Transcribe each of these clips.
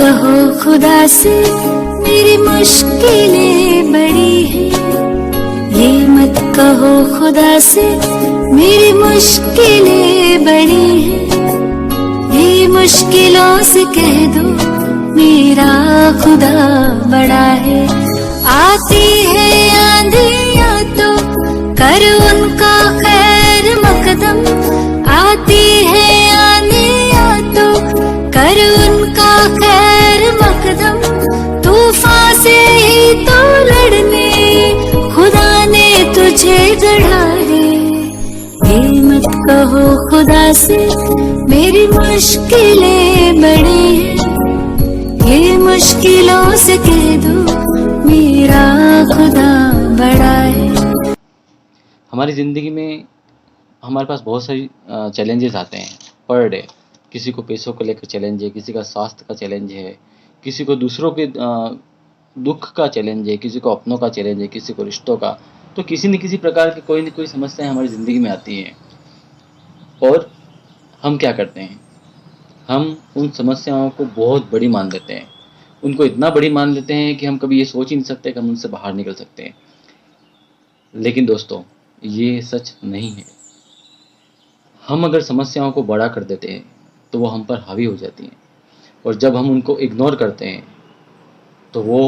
कहो खुदा से मेरी मुश्किलें बड़ी हैं, ये मत कहो खुदा से मेरी मुश्किलें बड़ी हैं, ये मुश्किलों से कह दो मेरा खुदा बड़ा है। आती है आंधियां तो कर उनका खैर मकदम, आती है आंधियां तो कर उनका खैर मकदम, तूफान से ही तो लड़ने खुदा ने तुझे गढ़ा है। ये मत कहो खुदा से मेरी मुश्किलें बड़ी हैं, ये मुश्किलों से कह दो मेरा खुदा बड़ा है। हमारी ज़िंदगी में हमारे पास बहुत सारी चैलेंजेस आते हैं पर डे। किसी को पैसों को लेकर चैलेंज है, किसी का स्वास्थ्य का चैलेंज है, किसी को दूसरों के दुख का चैलेंज है, किसी को अपनों का चैलेंज है, किसी को रिश्तों का। तो किसी न किसी प्रकार की कोई न कोई समस्याएं हमारी ज़िंदगी में आती हैं और हम क्या करते हैं, हम उन समस्याओं को बहुत बड़ी मान लेते हैं। उनको इतना बड़ी मान लेते हैं कि हम कभी ये सोच ही नहीं सकते कि हम उनसे बाहर निकल सकते हैं। लेकिन दोस्तों, ये सच नहीं है। हम अगर समस्याओं को बड़ा कर देते हैं तो वो हम पर हावी हो जाती हैं, और जब हम उनको इग्नोर करते हैं तो वो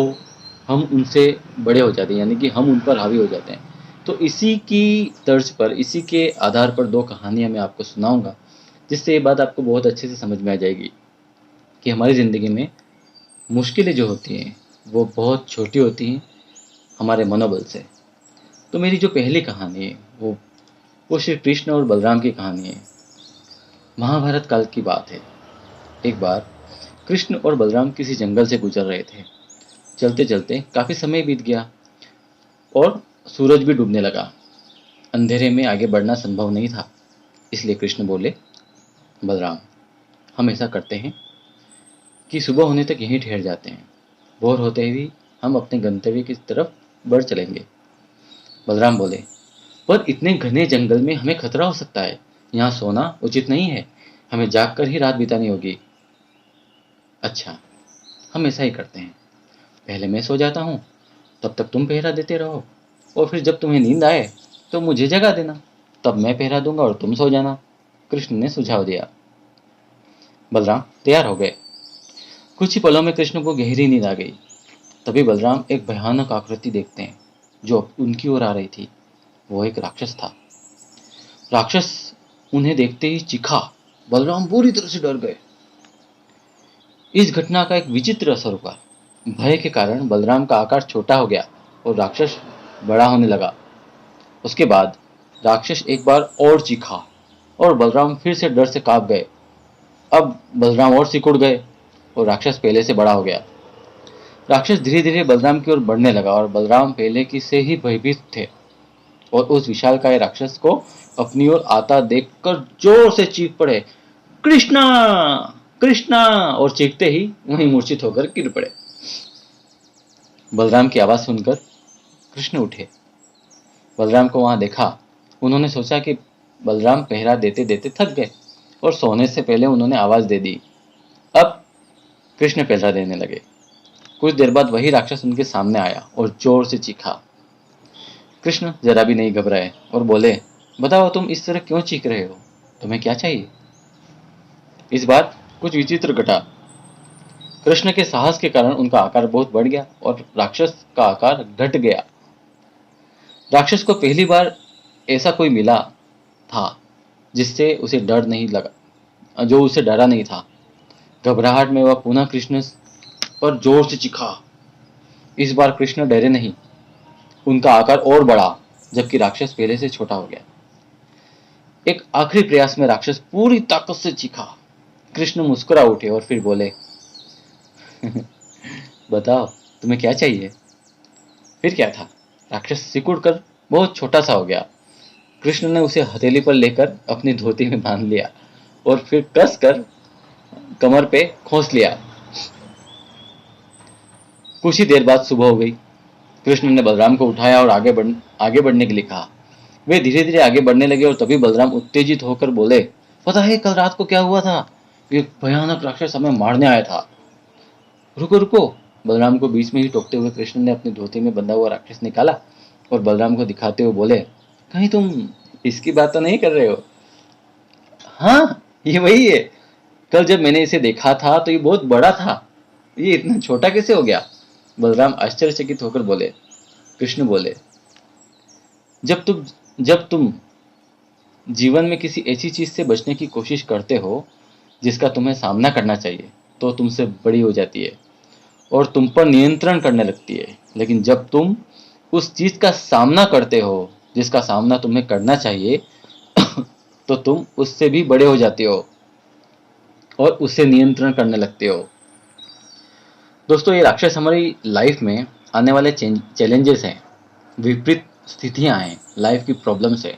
हम उनसे बड़े हो जाते हैं, यानी कि हम उन पर हावी हो जाते हैं। तो इसी की तर्ज पर, इसी के आधार पर दो कहानियाँ मैं आपको सुनाऊंगा, जिससे ये बात आपको बहुत अच्छे से समझ में आ जाएगी कि हमारी ज़िंदगी में मुश्किलें जो होती हैं वो बहुत छोटी होती हैं हमारे मनोबल से। तो मेरी जो पहली कहानी है वो श्री कृष्ण और बलराम की कहानी है। महाभारत काल की बात है। एक बार कृष्ण और बलराम किसी जंगल से गुजर रहे थे। चलते चलते काफ़ी समय बीत गया और सूरज भी डूबने लगा। अंधेरे में आगे बढ़ना संभव नहीं था, इसलिए कृष्ण बोले, बलराम, हम ऐसा करते हैं कि सुबह होने तक यहीं ठहर जाते हैं, भोर होते ही हम अपने गंतव्य की तरफ बढ़ चलेंगे। बलराम बोले, पर इतने घने जंगल में हमें खतरा हो सकता है, यहाँ सोना उचित नहीं है, हमें जागकर ही रात बितानी होगी। अच्छा, हम ऐसा ही करते हैं, पहले मैं सो जाता हूँ, तब तक तुम पहरा देते रहो, और फिर जब तुम्हें नींद आए तो मुझे जगा देना, तब मैं पहरा दूंगा और तुम सो जाना। कृष्ण ने सुझाव दिया। बलराम तैयार हो गए। कुछ ही पलों में कृष्ण को गहरी नींद आ गई। तभी बलराम एक भयानक आकृति देखते हैं जो उनकी ओर आ रही थी। वो एक राक्षस था। राक्षस उन्हें देखते ही चीखा। बलराम पूरी तरह से डर गए। इस घटना का एक विचित्र असर हुआ। भय के कारण बलराम का आकार छोटा हो गया और राक्षस बड़ा होने लगा। उसके बाद राक्षस एक बार और चीखा और बलराम फिर से डर से कांप गए। अब बलराम और सिकुड़ गए और राक्षस पहले से बड़ा हो गया। राक्षस धीरे धीरे बलराम की ओर बढ़ने लगा और बलराम पहले की से ही भयभीत थे और उस विशालकाय राक्षस को अपनी ओर आता देखकर जोर से चीख पड़े, कृष्णा कृष्णा, और चीखते ही वहीं मूर्छित होकर गिर पड़े। बलराम की आवाज सुनकर कृष्ण उठे। बलराम को वहां देखा। उन्होंने सोचा कि बलराम पहरा देते देते थक गए और सोने से पहले उन्होंने आवाज दे दी। अब कृष्ण पहरा देने लगे। कुछ देर बाद वही राक्षस उनके सामने आया और जोर से चीखा। कृष्ण जरा भी नहीं घबराए और बोले, बताओ तुम इस तरह क्यों चीख रहे हो, तुम्हें क्या चाहिए? इस बार कुछ विचित्र घटा। कृष्ण के साहस के कारण उनका आकार बहुत बढ़ गया और राक्षस का आकार घट गया। राक्षस को पहली बार ऐसा कोई मिला था जिससे उसे डर नहीं लगा, जो उसे डरा नहीं था। घबराहट में वह पुनः कृष्ण पर जोर से चीखा। इस बार कृष्ण डरे नहीं, उनका आकार और बढ़ा, जबकि राक्षस पहले से छोटा हो गया। एक आखिरी प्रयास में राक्षस पूरी ताकत से चीखा। कृष्ण मुस्कुरा उठे और फिर बोले, बताओ तुम्हें क्या चाहिए? फिर क्या था, राक्षस सिकुड़कर बहुत छोटा सा हो गया। कृष्ण ने उसे हथेली पर लेकर अपनी धोती में बांध लिया और फिर कस कर कमर पे खोस लिया। कुछ ही देर बाद सुबह हो गई। कृष्ण ने बलराम को उठाया और आगे बढ़ने के लिए कहा। वे धीरे धीरे आगे बढ़ने लगे और तभी बलराम उत्तेजित होकर बोले, पता है कल रात को क्या हुआ था? एक भयानक राक्षस हमें मारने आया था। रुको रुको, बलराम को बीच में ही टोकते हुए कृष्ण ने अपनी धोती में बंधा हुआ राक्षस निकाला और बलराम को दिखाते हुए बोले, कहीं तुम इसकी बात तो नहीं कर रहे हो? हाँ, ये वही है। कल जब मैंने इसे देखा था तो ये बहुत बड़ा था, ये इतना छोटा कैसे हो गया? बलराम आश्चर्यचकित होकर बोले। कृष्ण बोले, जब तुम जीवन में किसी ऐसी चीज से बचने की कोशिश करते हो जिसका तुम्हें सामना करना चाहिए, तो तुमसे बड़ी हो जाती है और तुम पर नियंत्रण करने लगती है। लेकिन जब तुम उस चीज का सामना करते हो जिसका सामना तुम्हें करना चाहिए, तो तुम उससे भी बड़े हो जाते हो और उसे नियंत्रण करने लगते हो। दोस्तों, ये राक्षस हमारी लाइफ में आने वाले चैलेंजेस हैं, विपरीत स्थितियां हैं, लाइफ की प्रॉब्लम्स है।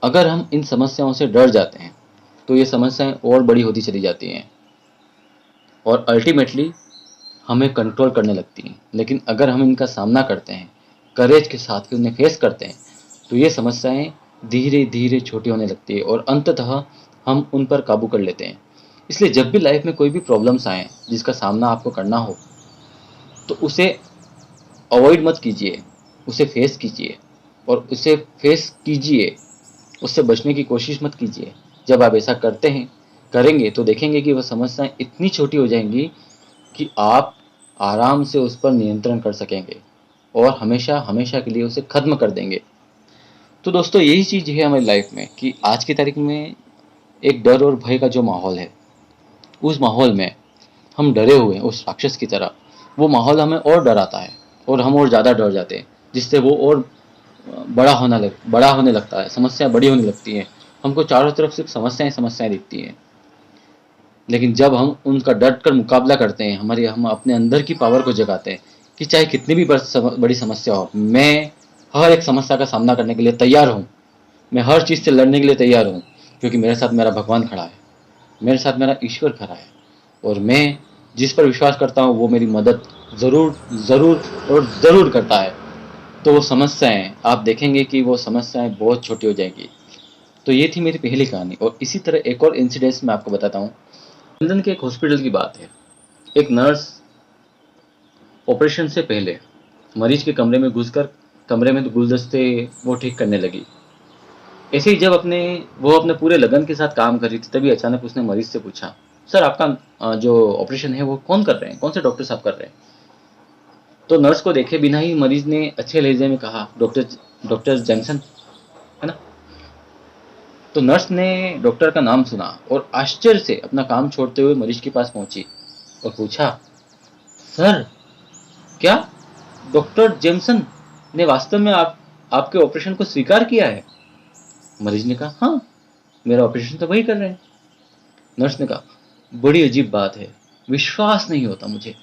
अगर हम इन समस्याओं से डर जाते हैं तो ये समस्याएं और बड़ी होती चली जाती हैं और अल्टीमेटली हमें कंट्रोल करने लगती हैं। लेकिन अगर हम इनका सामना करते हैं, करेज के साथ उन्हें फेस करते हैं, तो ये समस्याएं धीरे धीरे छोटी होने लगती है और अंततः हम उन पर काबू कर लेते हैं। इसलिए जब भी लाइफ में कोई भी प्रॉब्लम्स आए जिसका सामना आपको करना हो, तो उसे अवॉइड मत कीजिए, उसे फेस कीजिए और उसे फेस कीजिए, उससे बचने की कोशिश मत कीजिए। जब आप ऐसा करेंगे तो देखेंगे कि वह समस्याएं इतनी छोटी हो जाएंगी कि आप आराम से उस पर नियंत्रण कर सकेंगे और हमेशा हमेशा के लिए उसे खत्म कर देंगे। तो दोस्तों, यही चीज़ है हमारी लाइफ में कि आज की तारीख में एक डर और भय का जो माहौल है, उस माहौल में हम डरे हुए हैं उस राक्षस की तरह। वो माहौल हमें और डराता है और हम और ज़्यादा डर जाते हैं, जिससे वो और बड़ा होने लगता है, समस्या बड़ी होने लगती है। हमको चारों तरफ सिर्फ समस्याएं दिखती हैं। लेकिन जब हम उनका डट कर मुकाबला करते हैं, हम अपने अंदर की पावर को जगाते हैं कि चाहे कितनी भी बड़ी समस्या हो, मैं हर एक समस्या का सामना करने के लिए तैयार हूँ, मैं हर चीज़ से लड़ने के लिए तैयार हूँ, क्योंकि मेरे साथ मेरा भगवान खड़ा है, मेरे साथ मेरा ईश्वर खड़ा है और मैं जिस पर विश्वास करता हूँ वो मेरी मदद ज़रूर ज़रूर और ज़रूर करता है। तो वो समस्याएं, आप देखेंगे कि वो समस्याएं बहुत छोटी हो जाएंगी। तो ये थी मेरी पहली कहानी। और इसी तरह एक और इंसिडेंस मैं आपको बताता हूँ। लंदन के एक हॉस्पिटल की बात है। एक नर्स ऑपरेशन से पहले मरीज के कमरे में घुसकर कमरे में गुलदस्ते वो ठीक करने लगी। ऐसे ही जब वो अपने पूरे लगन के साथ काम कर रही थी, तभी अचानक उसने मरीज से पूछा, सर आपका जो ऑपरेशन है वो कौन कर रहे हैं, कौन से डॉक्टर साहब कर रहे हैं? तो नर्स को देखे बिना ही मरीज ने अच्छे लहजे में कहा, डॉक्टर जैनसन, है ना। तो नर्स ने डॉक्टर का नाम सुना और आश्चर्य से अपना काम छोड़ते हुए मरीज के पास पहुंची और पूछा, सर क्या डॉक्टर जेमसन ने वास्तव में आपके ऑपरेशन को स्वीकार किया है? मरीज ने कहा, हाँ, मेरा ऑपरेशन तो वही कर रहे हैं। नर्स ने कहा, बड़ी अजीब बात है, विश्वास नहीं होता मुझे।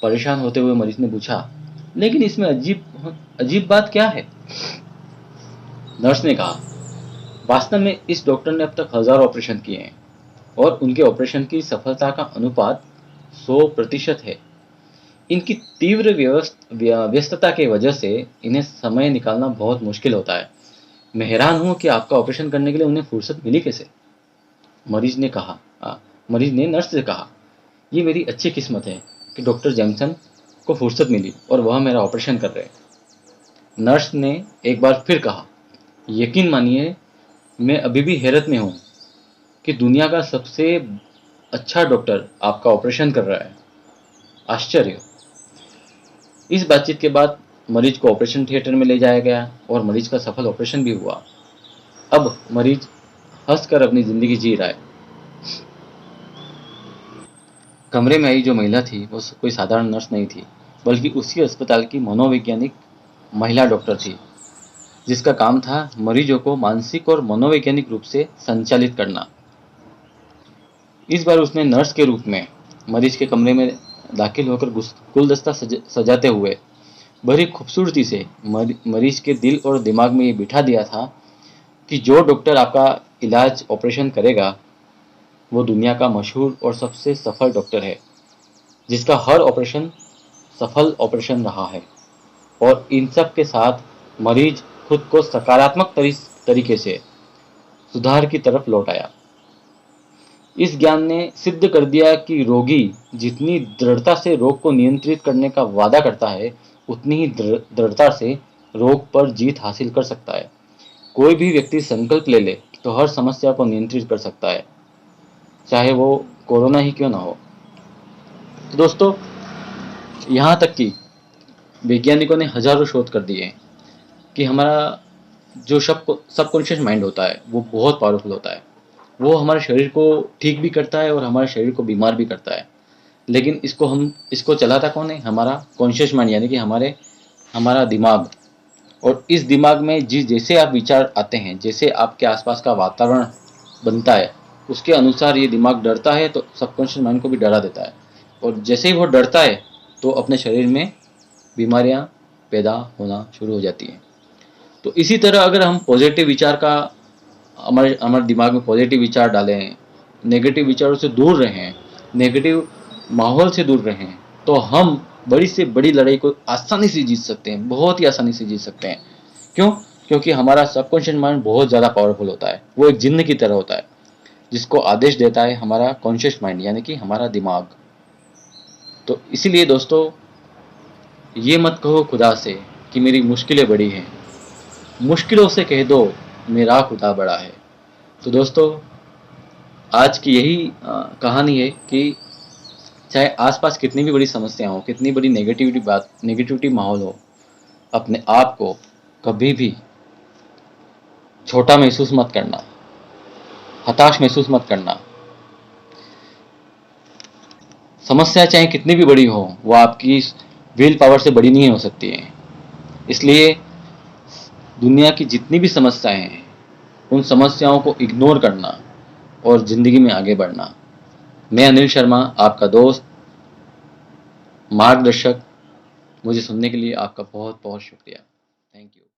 परेशान होते हुए मरीज ने पूछा, लेकिन इसमें अजीब बात क्या है? नर्स ने कहा, वास्तव में इस डॉक्टर ने अब तक हजारों ऑपरेशन किए हैं और उनके ऑपरेशन की सफलता का अनुपात 100% है। इनकी तीव्र व्यस्तता की वजह से इन्हें समय निकालना बहुत मुश्किल होता है। मैं हैरान हूं कि आपका ऑपरेशन करने के लिए उन्हें फुर्सत मिली कैसे? मरीज ने नर्स से कहा, ये मेरी अच्छी किस्मत है कि डॉक्टर जैमसन को फुर्सत मिली और वह मेरा ऑपरेशन कर रहे हैं। नर्स ने एक बार फिर कहा, यकीन मानिए मैं अभी भी हैरत में हूं कि दुनिया का सबसे अच्छा डॉक्टर आपका ऑपरेशन कर रहा है। आश्चर्य। इस बातचीत के बाद मरीज को ऑपरेशन थिएटर में ले जाया गया और मरीज का सफल ऑपरेशन भी हुआ। अब मरीज हंसकर अपनी जिंदगी जी रहा है। कमरे में आई जो महिला थी वो कोई साधारण नर्स नहीं थी, बल्कि उसी अस्पताल की मनोवैज्ञानिक महिला डॉक्टर थी, जिसका काम था मरीजों को मानसिक और मनोवैज्ञानिक रूप से संचालित करना। इस बार उसने नर्स के रूप में मरीज के कमरे में दाखिल होकर गुलदस्ता सजाते हुए बड़ी खूबसूरती से मरीज के दिल और दिमाग में ये बिठा दिया था कि जो डॉक्टर आपका इलाज ऑपरेशन करेगा वो दुनिया का मशहूर और सबसे सफल डॉक्टर है, जिसका हर ऑपरेशन सफल ऑपरेशन रहा है। और इन सब के साथ मरीज खुद को सकारात्मक तरीके से सुधार की तरफ लौट आया। इस ज्ञान ने सिद्ध कर दिया कि रोगी जितनी दृढ़ता से रोग को नियंत्रित करने का वादा करता है, उतनी ही दृढ़ता से रोग पर जीत हासिल कर सकता है। कोई भी व्यक्ति संकल्प ले ले तो हर समस्या को नियंत्रित कर सकता है, चाहे वो कोरोना ही क्यों ना हो। तो दोस्तों, यहाँ तक कि वैज्ञानिकों ने हजारों शोध कर दिए कि हमारा जो सबकॉन्शियस माइंड होता है वो बहुत पावरफुल होता है। वो हमारे शरीर को ठीक भी करता है और हमारे शरीर को बीमार भी करता है। लेकिन इसको चलाता कौन है? हमारा कॉन्शियस माइंड, यानी कि हमारा दिमाग। और इस दिमाग में जैसे आप विचार आते हैं, जैसे आपके आसपास का वातावरण बनता है, उसके अनुसार ये दिमाग डरता है तो सबकॉन्शियस माइंड को भी डरा देता है। और जैसे ही वो डरता है तो अपने शरीर में बीमारियां पैदा होना शुरू हो जाती हैं। तो इसी तरह अगर हम पॉजिटिव विचार का हमारे दिमाग में पॉजिटिव विचार डालें, नेगेटिव विचारों से दूर रहें, नेगेटिव माहौल से दूर रहें, तो हम बड़ी से बड़ी लड़ाई को आसानी से जीत सकते हैं, बहुत ही आसानी से जीत सकते हैं। क्यों? क्योंकि हमारा सबकॉन्शियस माइंड बहुत ज़्यादा पावरफुल होता है। वो एक जिन्न की तरह होता है जिसको आदेश देता है हमारा कॉन्शियस माइंड, यानी कि हमारा दिमाग। तो इसीलिए दोस्तों, ये मत कहो खुदा से कि मेरी मुश्किलें बड़ी हैं, मुश्किलों से कह दो मेरा खुदा बड़ा है। तो दोस्तों, आज की यही कहानी है कि चाहे आसपास कितनी भी बड़ी समस्या हो, कितनी बड़ी नेगेटिविटी माहौल हो, अपने आप को कभी भी छोटा महसूस मत करना, हताश महसूस मत करना। समस्या चाहे कितनी भी बड़ी हो, वो आपकी विल पावर से बड़ी नहीं हो सकती है। इसलिए दुनिया की जितनी भी समस्याएं हैं, उन समस्याओं को इग्नोर करना और ज़िंदगी में आगे बढ़ना। मैं अनिल शर्मा, आपका दोस्त, मार्गदर्शक। मुझे सुनने के लिए आपका बहुत बहुत शुक्रिया। Thank you.